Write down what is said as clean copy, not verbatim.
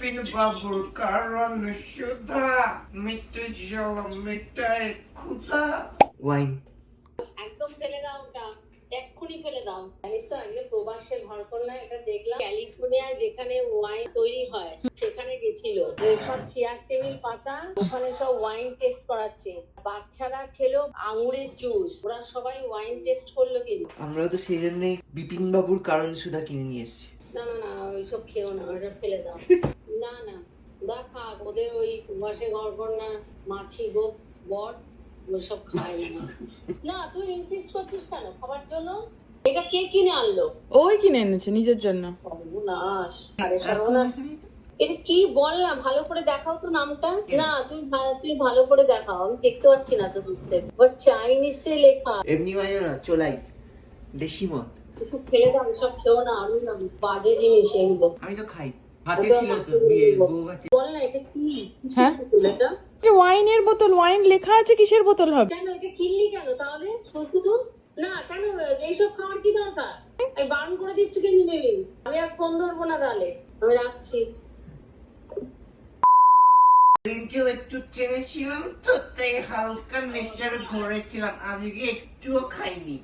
বিপিন বাবুর কারণ সুধা মিটে জল মিটায় ক্ষুধা। ওয়াইন একদম ফেলে দাও ওটা, এক্ষুনি ফেলে দাও। জানিস তো আজকে প্রবাসে ঘর করলাম, এটা দেখলাম ক্যালিফোর্নিয়ায় যেখানে ওয়াইন তৈরি হয় সেখানে গেছিল। সব চেয়ার টেবিল পাতা, ওখানে সব ওয়াইন টেস্ট করাচ্ছে। বাচ্চারা খেলো আঙুরের জুস, ওরা সবাই ওয়াইন টেস্ট করলো। কিন্তু আমরাও তো সেই জন্যই বিপিন বাবুর কারণ সুধা কিনে নিয়ে এসেছি। না না না, ওইসব খেও না, ওটা ফেলে দাও। না না, ওরা খাক, ওদের ওই প্রবাসে ঘর কর না, মাছি গো বট ওইসব খায় না। না তুই ইনসিস্ট করছিস কেন খাবার জন্য? এটা কে কিনে আনলো? ওই কিনে এনেছে নিজের জন্য। সর্বনাশ, আরে সর্বনাশ। এটা কি বল না, ভালো করে দেখাও তো নামটা। না তুই ভালো করে দেখাও, আমি দেখতে পাচ্ছি না তো দূর থেকে। আবার চাইনিজে লেখা। এমনি ওয়াইন না, চলাই দেশি মদ। এসব ফেলে দাও, এসব খেও না, আমি না বাজে জিনিস এগুলো। আমি তো খাই, হাতে ছিল তো বিয়ে বউ ভাতে। বল না এটা কি? হ্যাঁ? এটা এটা ওয়াইনের বোতল, ওয়াইন লেখা আছে, কিসের বোতল হবে? কেন এটা কিনলি কেন তাহলে? শুধু না কেন, এইসব খাওয়ার কি দরকার? আমি বারণ করে দিচ্ছি কিন্তু বেবি, আমি আর ফোন ধরবো না তাহলে, আমি রাখছি। দিনকেও একটু চেনেছিলাম তো, তাই হালকা নেশার ঘরে ছিলাম, আজকে একটুও খাইনি।